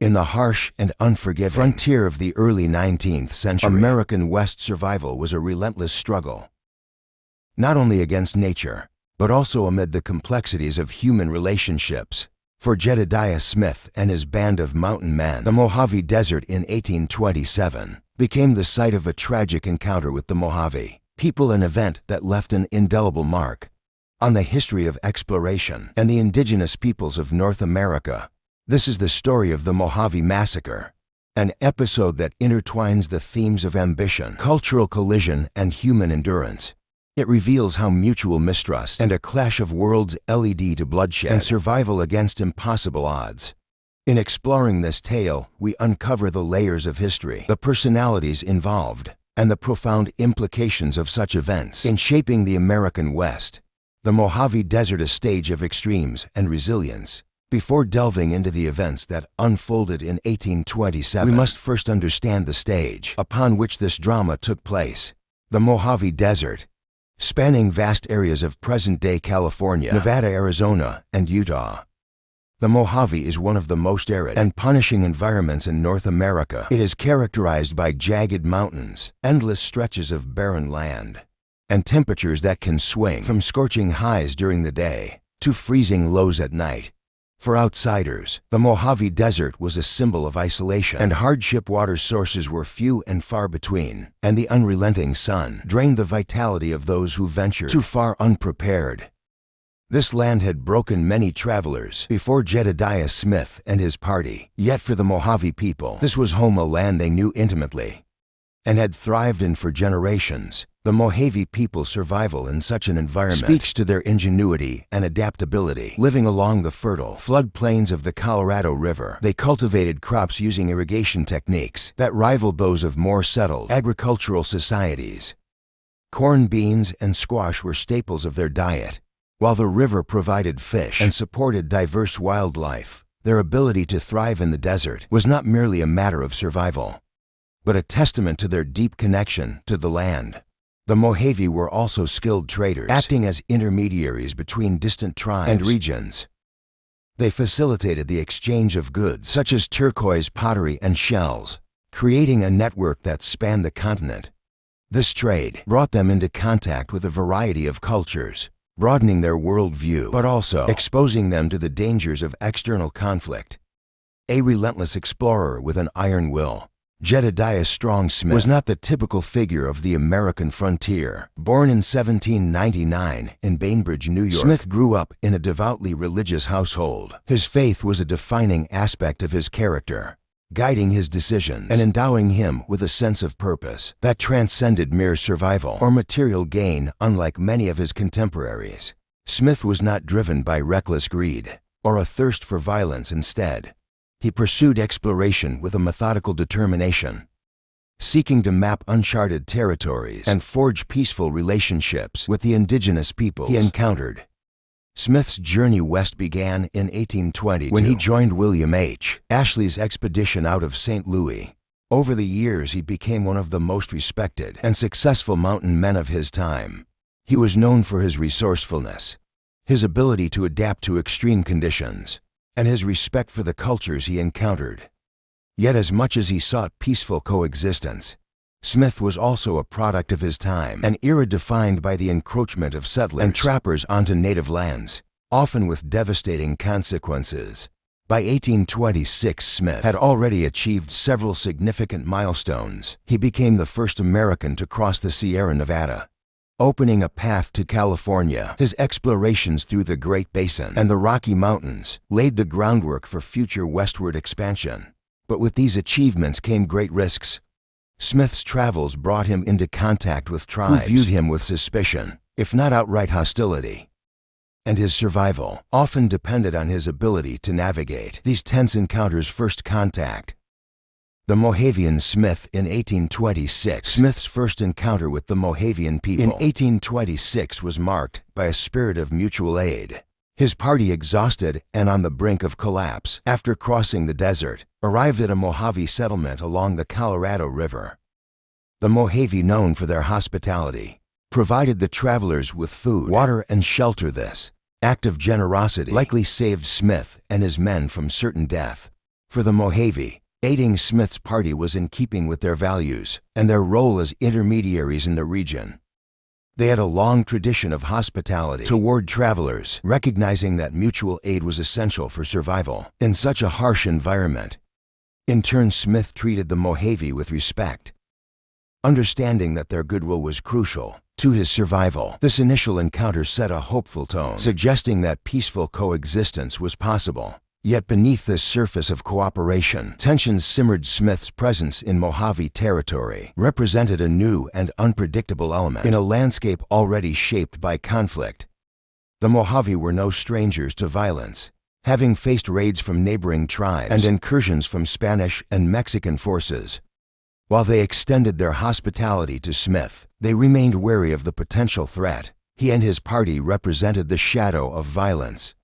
In the harsh and unforgiving frontier of the early 19th century, American West survival was a relentless struggle, not only against nature, but also amid the complexities of human relationships. For Jedediah Smith and his band of mountain men, the Mojave Desert in 1827 became the site of a tragic encounter with the Mojave people, an event that left an indelible mark on the history of exploration and the indigenous peoples of North America. This is the story of the Mojave Massacre, an episode that intertwines the themes of ambition, cultural collision, and human endurance. It reveals how mutual mistrust and a clash of worlds led to bloodshed and survival against impossible odds. In exploring this tale, we uncover the layers of history, the personalities involved, and the profound implications of such events in shaping the American West. The Mojave Desert, a stage of extremes and resilience. Before delving into the events that unfolded in 1827, we must first understand the stage upon which this drama took place. The Mojave Desert, spanning vast areas of present-day California, Nevada, Arizona, and Utah. The Mojave is one of the most arid and punishing environments in North America. It is characterized by jagged mountains, endless stretches of barren land, and temperatures that can swing from scorching highs during the day to freezing lows at night. For outsiders, the Mojave Desert was a symbol of isolation and hardship. Water sources were few and far between, and the unrelenting sun drained the vitality of those who ventured too far unprepared. This land had broken many travelers before Jedediah Smith and his party. Yet for the Mojave people, this was home, a land they knew intimately and had thrived in for generations. The Mojave people's survival in such an environment speaks to their ingenuity and adaptability. Living along the fertile floodplains of the Colorado River, they cultivated crops using irrigation techniques that rivaled those of more settled agricultural societies. Corn, beans, and squash were staples of their diet, while the river provided fish and supported diverse wildlife. Their ability to thrive in the desert was not merely a matter of survival, but a testament to their deep connection to the land. The Mojave were also skilled traders, acting as intermediaries between distant tribes and regions. They facilitated the exchange of goods such as turquoise pottery and shells, creating a network that spanned the continent. This trade brought them into contact with a variety of cultures, broadening their worldview, but also exposing them to the dangers of external conflict. A relentless explorer with an iron will, Jedediah Strong Smith was not the typical figure of the American frontier. Born in 1799 in Bainbridge, New York, Smith grew up in a devoutly religious household. His faith was a defining aspect of his character, guiding his decisions and endowing him with a sense of purpose that transcended mere survival or material gain. Unlike many of his contemporaries, Smith was not driven by reckless greed or a thirst for violence. Instead, he pursued exploration with a methodical determination, seeking to map uncharted territories and forge peaceful relationships with the indigenous peoples he encountered. Smith's journey west began in 1822 when he joined William H. Ashley's expedition out of St. Louis. Over the years, he became one of the most respected and successful mountain men of his time. He was known for his resourcefulness, his ability to adapt to extreme conditions, and his respect for the cultures he encountered. Yet as much as he sought peaceful coexistence, Smith was also a product of his time, an era defined by the encroachment of settlers and trappers onto native lands, often with devastating consequences. By 1826, Smith had already achieved several significant milestones. He became the first American to cross the Sierra Nevada, opening a path to California. His explorations through the Great Basin and the Rocky Mountains laid the groundwork for future westward expansion. But with these achievements came great risks. Smith's travels brought him into contact with tribes who viewed him with suspicion, if not outright hostility, and his survival often depended on his ability to navigate these tense encounters. First contact. The Mojavian Smith in 1826. Smith's first encounter with the Mojavian people in 1826 was marked by a spirit of mutual aid. His party, exhausted and on the brink of collapse after crossing the desert, arrived at a Mojave settlement along the Colorado River. The Mojave, known for their hospitality, provided the travelers with food, water, and shelter. This act of generosity likely saved Smith and his men from certain death. For the Mojave, aiding Smith's party was in keeping with their values and their role as intermediaries in the region. They had a long tradition of hospitality toward travelers, recognizing that mutual aid was essential for survival in such a harsh environment. In turn, Smith treated the Mojave with respect, understanding that their goodwill was crucial to his survival. This initial encounter set a hopeful tone, suggesting that peaceful coexistence was possible. Yet beneath this surface of cooperation, tensions simmered. Smith's presence in Mojave territory represented a new and unpredictable element in a landscape already shaped by conflict. The Mojave were no strangers to violence, having faced raids from neighboring tribes and incursions from Spanish and Mexican forces. While they extended their hospitality to Smith, they remained wary of the potential threat. He and his party represented the shadow of violence.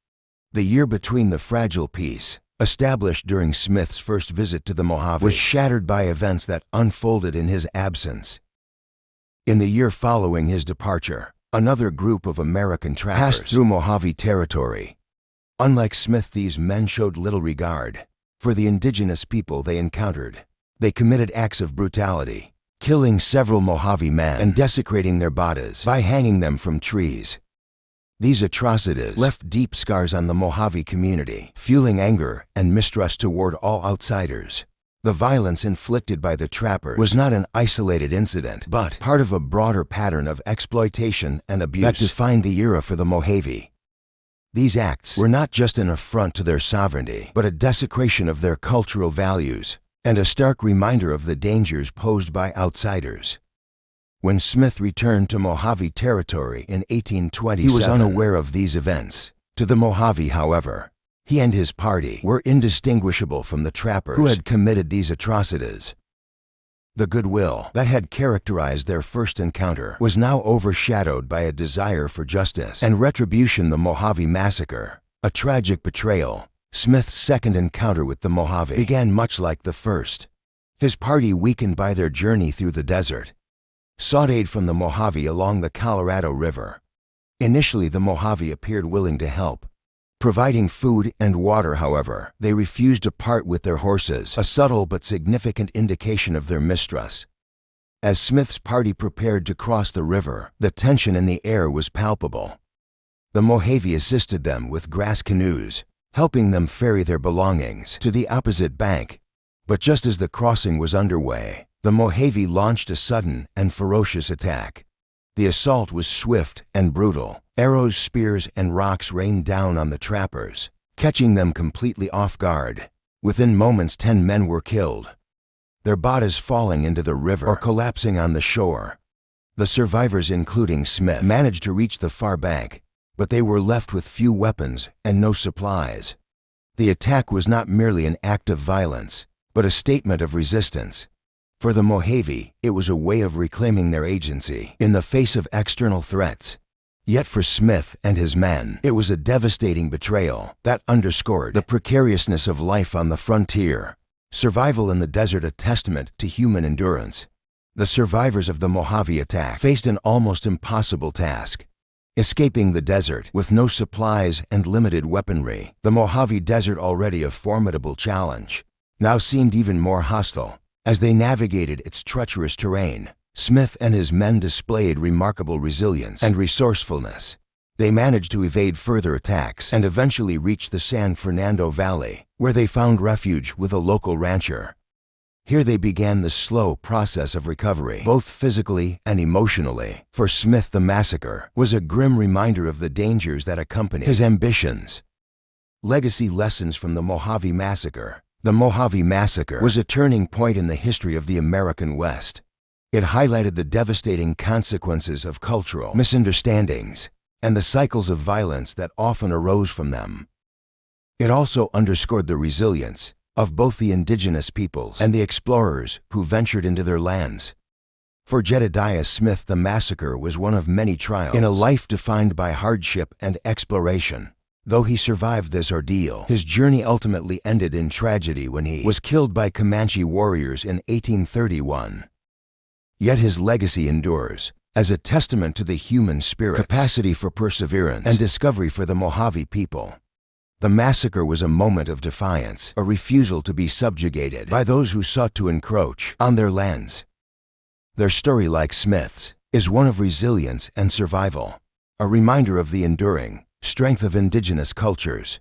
The year between the fragile peace, established during Smith's first visit to the Mojave, was shattered by events that unfolded in his absence. In the year following his departure, another group of American trappers passed through Mojave territory. Unlike Smith, these men showed little regard for the indigenous people they encountered. They committed acts of brutality, killing several Mojave men and desecrating their bodies by hanging them from trees. These atrocities left deep scars on the Mojave community, fueling anger and mistrust toward all outsiders. The violence inflicted by the trappers was not an isolated incident, but part of a broader pattern of exploitation and abuse that defined the era for the Mojave. These acts were not just an affront to their sovereignty, but a desecration of their cultural values and a stark reminder of the dangers posed by outsiders. When Smith returned to Mojave territory in 1827, he was unaware of these events. To the Mojave, however, he and his party were indistinguishable from the trappers who had committed these atrocities. The goodwill that had characterized their first encounter was now overshadowed by a desire for justice and retribution. The Mojave Massacre, a tragic betrayal. Smith's second encounter with the Mojave began much like the first. His party, weakened by their journey through the desert, sought aid from the Mojave along the Colorado River. Initially, the Mojave appeared willing to help, providing food and water. However, they refused to part with their horses, a subtle but significant indication of their mistrust. As Smith's party prepared to cross the river, the tension in the air was palpable. The Mojave assisted them with grass canoes, helping them ferry their belongings to the opposite bank. But just as the crossing was underway, the Mojave launched a sudden and ferocious attack. The assault was swift and brutal. Arrows, spears, and rocks rained down on the trappers, catching them completely off guard. Within moments, 10 men were killed, their bodies falling into the river or collapsing on the shore. The survivors, including Smith, managed to reach the far bank, but they were left with few weapons and no supplies. The attack was not merely an act of violence, but a statement of resistance. For the Mojave, it was a way of reclaiming their agency in the face of external threats. Yet for Smith and his men, it was a devastating betrayal that underscored the precariousness of life on the frontier. Survival in the desert, a testament to human endurance. The survivors of the Mojave attack faced an almost impossible task. Escaping the desert with no supplies and limited weaponry, the Mojave Desert, already a formidable challenge, now seemed even more hostile. As they navigated its treacherous terrain, Smith and his men displayed remarkable resilience and resourcefulness. They managed to evade further attacks and eventually reached the San Fernando Valley, where they found refuge with a local rancher. Here they began the slow process of recovery, both physically and emotionally. For Smith, the massacre was a grim reminder of the dangers that accompanied his ambitions. Legacy lessons from the Mojave Massacre. The Mojave Massacre was a turning point in the history of the American West. It highlighted the devastating consequences of cultural misunderstandings and the cycles of violence that often arose from them. It also underscored the resilience of both the indigenous peoples and the explorers who ventured into their lands. For Jedediah Smith, the massacre was one of many trials in a life defined by hardship and exploration. Though he survived this ordeal, his journey ultimately ended in tragedy when he was killed by Comanche warriors in 1831. Yet his legacy endures as a testament to the human spirit's capacity for perseverance and discovery. For the Mojave people, The massacre was a moment of defiance, a refusal to be subjugated by those who sought to encroach on their lands. Their story, like Smith's, is one of resilience and survival, a reminder of the enduring strength of indigenous cultures.